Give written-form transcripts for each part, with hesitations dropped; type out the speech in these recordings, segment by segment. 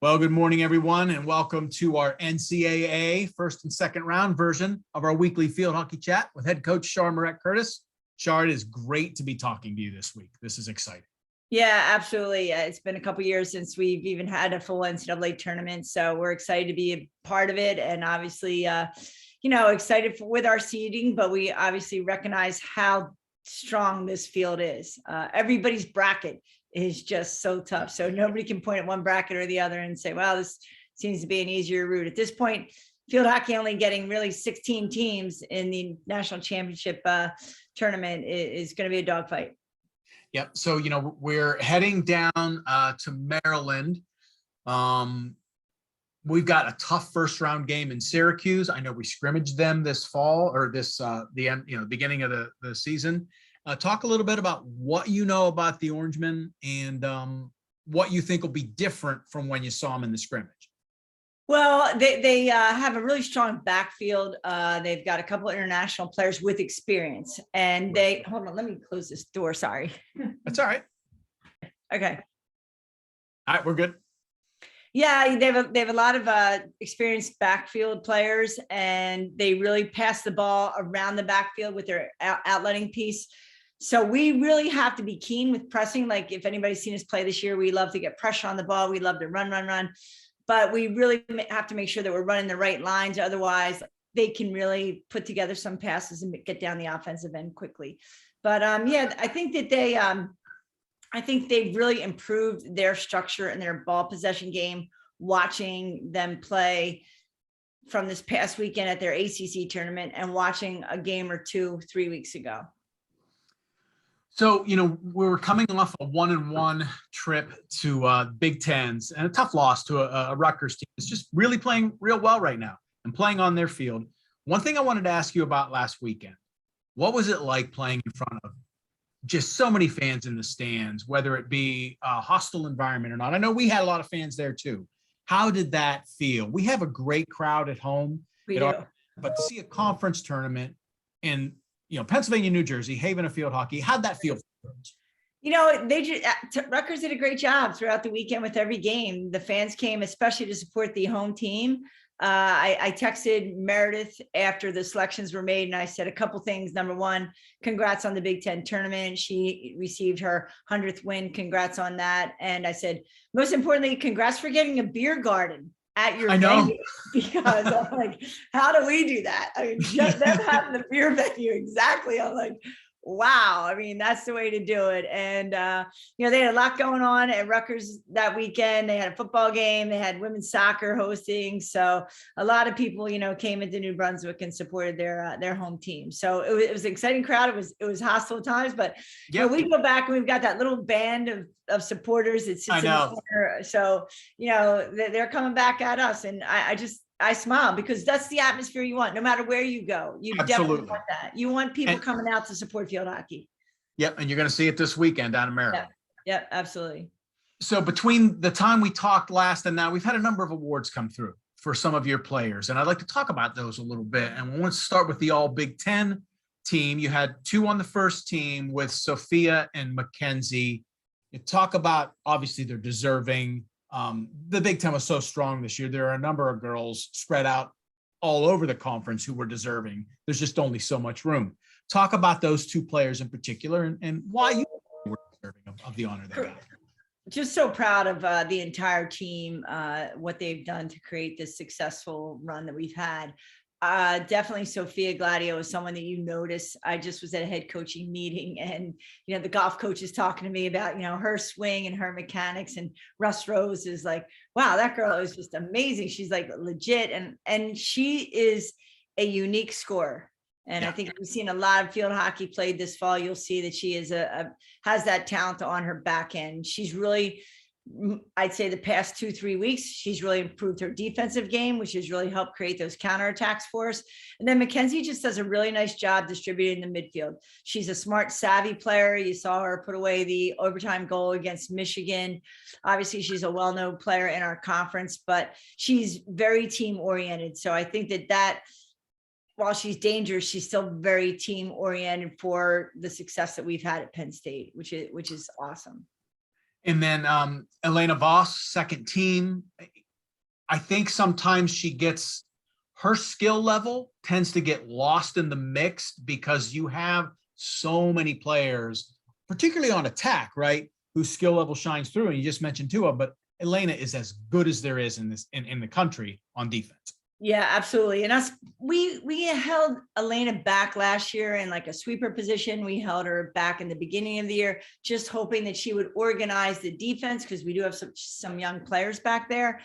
Well, good morning, everyone, and welcome to our NCAA first and second round version of our weekly field hockey chat with head coach Char Morett-Curtiss. Char, it is great to be talking to you this week. This is exciting. Yeah, absolutely. It's been a couple of years since we've even had a full NCAA tournament, so we're excited to be a part of it, and obviously, excited with our seeding. But we obviously recognize how strong this field is. Everybody's bracket is just so tough. So nobody can point at one bracket or the other and say, well, this seems to be an easier route. At this point, field hockey only getting really 16 teams in the national championship tournament is going to be a dogfight. Yep. So, we're heading down to Maryland. We've got a tough first round game in Syracuse. I know we scrimmaged them this fall or the end, beginning of the season. Talk a little bit about what you know about the Orangemen and what you think will be different from when you saw them in the scrimmage. Well, they have a really strong backfield. They've got a couple of international players with experience, and hold on, let me close this door. Sorry. That's all right. Okay. All right, we're good. Yeah, they have a lot of experienced backfield players, and they really pass the ball around the backfield with their outletting piece. So we really have to be keen with pressing. Like if anybody's seen us play this year, we love to get pressure on the ball. We love to run. But we really have to make sure that we're running the right lines. Otherwise, they can really put together some passes and get down the offensive end quickly. But yeah, I think that they've really improved their structure and their ball possession game, watching them play from this past weekend at their ACC tournament and watching a game or 2-3 weeks ago. So, we were coming off a 1-1 trip to Big Tens and a tough loss to a Rutgers team. It's just really playing real well right now and playing on their field. One thing I wanted to ask you about last weekend, what was it like playing in front of just so many fans in the stands, whether it be a hostile environment or not? I know we had a lot of fans there too. How did that feel? We have a great crowd at home, but to see a conference tournament in Pennsylvania, New Jersey, haven of field hockey, how'd that feel? Rutgers did a great job throughout the weekend with every game. The fans came especially to support the home team. I texted Meredith after the selections were made, and I said a couple things. Number one, congrats on the Big Ten tournament. She received her 100th win. Congrats on that. And I said, most importantly, congrats for getting a beer garden at your venue, because I'm like, how do we do that? I mean, just them having the beer venue. Exactly. I'm like, wow. I mean, that's the way to do it. And, they had a lot going on at Rutgers that weekend. They had a football game. They had women's soccer hosting. So a lot of people, came into New Brunswick and supported their home team. So it was an exciting crowd. It was hostile at times, but we go back and we've got that little band of supporters that sits in the corner. So, they're coming back at us. And I smile because that's the atmosphere you want, no matter where you go. You definitely want that. You want people coming out to support field hockey. Yep, and you're going to see it this weekend down in Maryland. Yep, absolutely. So between the time we talked last and now, we've had a number of awards come through for some of your players, and I'd like to talk about those a little bit. And we want to start with the All Big Ten team. You had 2 on the first team with Sophia and Mackenzie. You talk about, obviously, they're deserving. The Big Ten was so strong this year. There are a number of girls spread out all over the conference who were deserving. There's just only so much room. Talk about those 2 players in particular and why you were deserving of the honor they got. Just so proud of the entire team, what they've done to create this successful run that we've had. Definitely Sophia Gladio is someone that you notice. I just was at a head coaching meeting, and the golf coach is talking to me about her swing and her mechanics, and Russ Rose is like, wow, that girl is just amazing. She's like legit, and she is a unique scorer. And I think we've seen a lot of field hockey played this fall. You'll see that she is has that talent on her back end. She's really, I'd say the past 2-3 weeks, she's really improved her defensive game, which has really helped create those counterattacks for us. And then Mackenzie just does a really nice job distributing the midfield. She's a smart, savvy player. You saw her put away the overtime goal against Michigan. Obviously, she's a well-known player in our conference, but she's very team oriented. So I think that while she's dangerous, she's still very team oriented for the success that we've had at Penn State, which is awesome. And then Elena Voss, second team. I think sometimes she gets her skill level tends to get lost in the mix because you have so many players, particularly on attack, right? Whose skill level shines through. And you just mentioned two of them, but Elena is as good as there is in the country on defense. Yeah, absolutely. And we held Elena back last year in like a sweeper position. We held her back in the beginning of the year, just hoping that she would organize the defense because we do have some young players back there.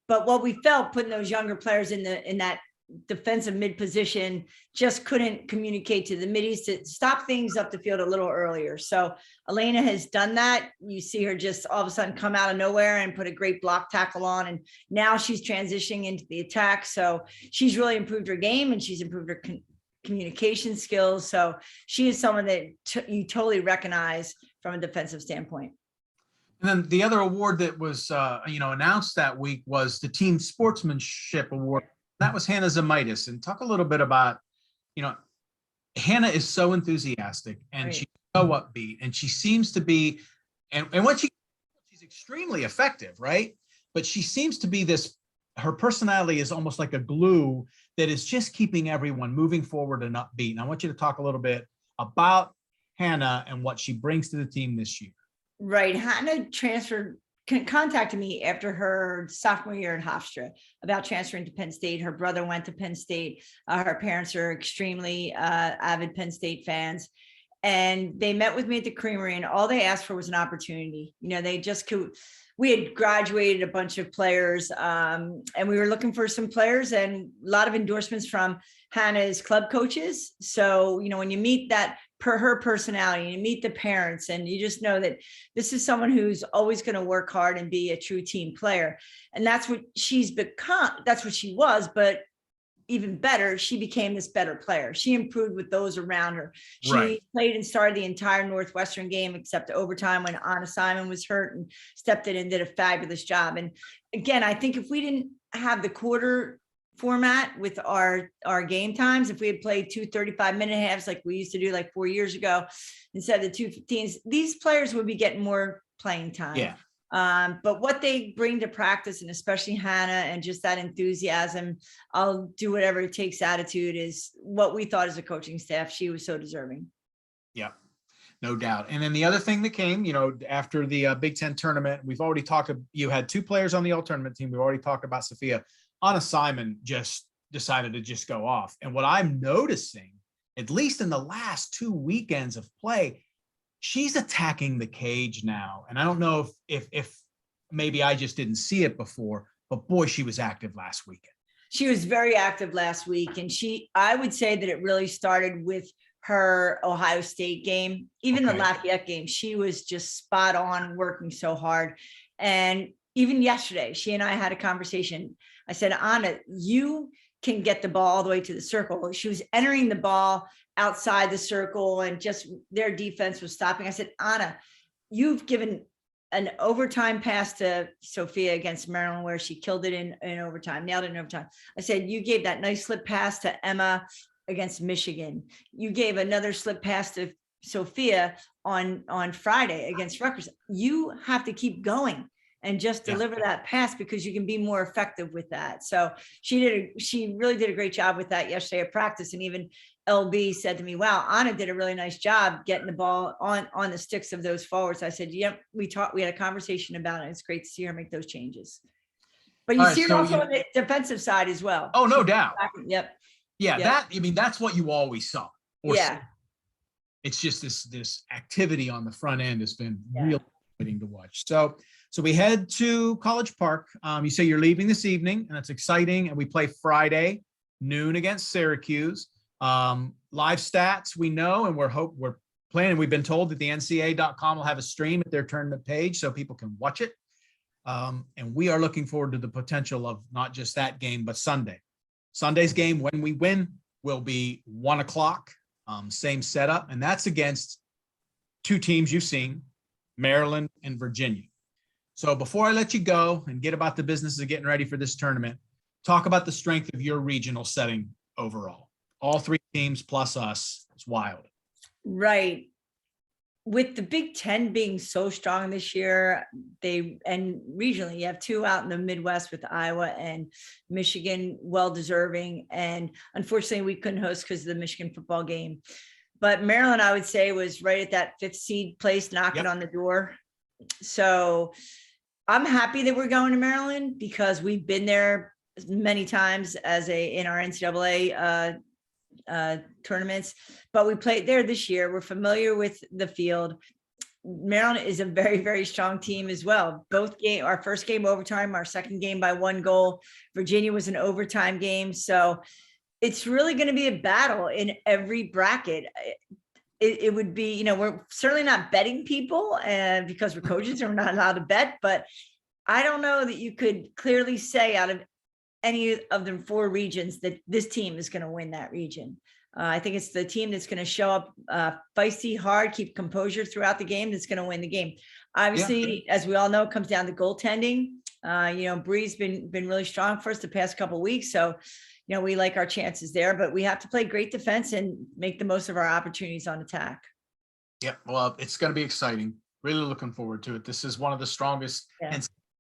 But what we felt putting those younger players in that defensive mid position just couldn't communicate to the middies to stop things up the field a little earlier. So Elena has done that. You see her just all of a sudden come out of nowhere and put a great block tackle on. And now she's transitioning into the attack. So she's really improved her game and she's improved her communication skills. So she is someone that you totally recognize from a defensive standpoint. And then the other award that was, announced that week was the Team Sportsmanship Award. That was Hannah Zemaitis. And talk a little bit about, Hannah is so enthusiastic and right. She's so upbeat and she seems to be, and when she's extremely effective, right? But she seems to be her personality is almost like a glue that is just keeping everyone moving forward and upbeat. And I want you to talk a little bit about Hannah and what she brings to the team this year. Right. Hannah contacted me after her sophomore year in Hofstra about transferring to Penn State. Her brother went to Penn State. Her parents are extremely avid Penn State fans. And they met with me at the Creamery and all they asked for was an opportunity. We had graduated a bunch of players and we were looking for some players and a lot of endorsements from Hannah's club coaches. So, when you meet her personality, you meet the parents and you just know that this is someone who's always going to work hard and be a true team player. And that's what she's become. That's what she was, but even better, she became this better player. She improved with those around her. She played and started the entire Northwestern game except overtime when Anna Simon was hurt and stepped in and did a fabulous job. And again, I think if we didn't have the quarter format with our game times, if we had played 2 35-minute halves like we used to do like 4 years ago instead of the 2 15s, these players would be getting more playing time. Yeah. But what they bring to practice, and especially Hannah, and just that enthusiasm, I'll do whatever it takes attitude is what we thought as a coaching staff. She was so deserving. Yeah, no doubt. And then the other thing that came, after the Big Ten tournament, we've already talked, you had 2 players on the all tournament team. We've already talked about Sophia. Anna Simon just decided to just go off. And what I'm noticing, at least in the last 2 weekends of play, she's attacking the cage now. And I don't know if maybe I just didn't see it before, but boy, she was active last weekend. She was very active last week. And I would say that it really started with her Ohio State game, even the Lafayette game. She was just spot on, working so hard. And even yesterday, she and I had a conversation. I said, Anna, you can get the ball all the way to the circle. She was entering the ball outside the circle and just their defense was stopping. I said, Anna, you've given an overtime pass to Sophia against Maryland where she killed it in overtime, nailed it in overtime. I said, you gave that nice slip pass to Emma against Michigan. You gave another slip pass to Sophia on Friday against Rutgers. You have to keep going and just deliver that pass because you can be more effective with that. So she really did a great job with that yesterday at practice. And even LB said to me, wow, Anna did a really nice job getting the ball on the sticks of those forwards. I said, yep, we had a conversation about it. It's great to see her make those changes. But you see it also on the defensive side as well. Oh, no doubt. Yep. Yeah, yep. That's what you always saw. It's just this activity on the front end has been real exciting to watch. So we head to College Park. You say you're leaving this evening, and that's exciting. And we play Friday noon against Syracuse. Live stats we know, and we're planning. We've been told that the NCAA.com will have a stream at their tournament page so people can watch it. And we are looking forward to the potential of not just that game, but Sunday. Sunday's game, when we win, will be 1:00. Same setup, and that's against 2 teams you've seen, Maryland and Virginia. So before I let you go and get about the business of getting ready for this tournament, talk about the strength of your regional setting overall. All 3 teams plus us. It's wild. Right. with the Big Ten being so strong this year, and regionally, you have two out in the Midwest with Iowa and Michigan, well deserving. And unfortunately, we couldn't host because of the Michigan football game. But Maryland, I would say, was right at that 5th seed place, knocking on the door. So I'm happy that we're going to Maryland because we've been there many times in our NCAA tournaments, but we played there this year. We're familiar with the field. Maryland is a very, very strong team as well. Our first game overtime, our second game by 1 goal. Virginia was an overtime game. So it's really going to be a battle in every bracket. It would be, we're certainly not betting people because we're coaches and we're not allowed to bet, but I don't know that you could clearly say out of any of the 4 regions that this team is going to win that region. I think it's the team that's going to show up feisty, hard, keep composure throughout the game that's going to win the game. Obviously, as we all know, it comes down to goaltending. Bree's been really strong for us the past couple of weeks. So, we like our chances there, but we have to play great defense and make the most of our opportunities on attack. Yeah, well, it's going to be exciting. Really looking forward to it. This is one of the strongest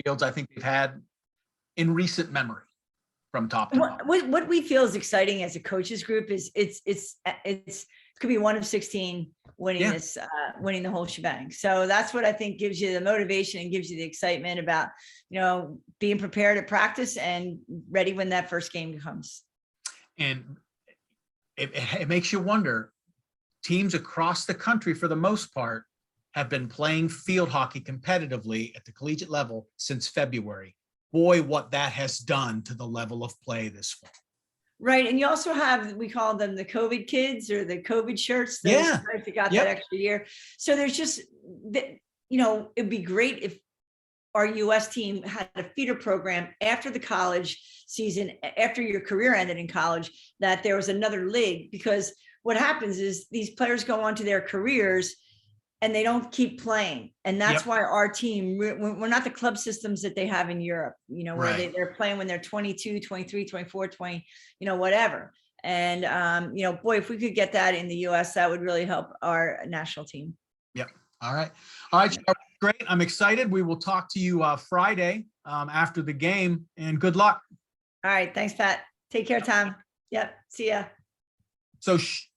fields I think we've had in recent memory. From top to bottom. What we feel is exciting as a coaches group is it could be 1 of 16 winning winning the whole shebang. So that's what I think gives you the motivation and gives you the excitement about, being prepared at practice and ready when that first game comes. And it makes you wonder, teams across the country, for the most part, have been playing field hockey competitively at the collegiate level since February. Boy, what that has done to the level of play this fall. Right. And you also have, we call them the COVID kids or the COVID shirts. That got that extra year. So there's just, it'd be great if our US team had a feeder program after the college season, after your career ended in college, that there was another league, because what happens is these players go on to their careers and they don't keep playing. And that's why our team, we're not the club systems that they have in Europe, where they're playing when they're 22, 23, 24, 20, whatever. And, boy, if we could get that in the US, that would really help our national team. Yep. All right. Char, great. I'm excited. We will talk to you Friday after the game, and good luck. All right. Thanks, Pat. Take care, Tom. Yep. See ya. So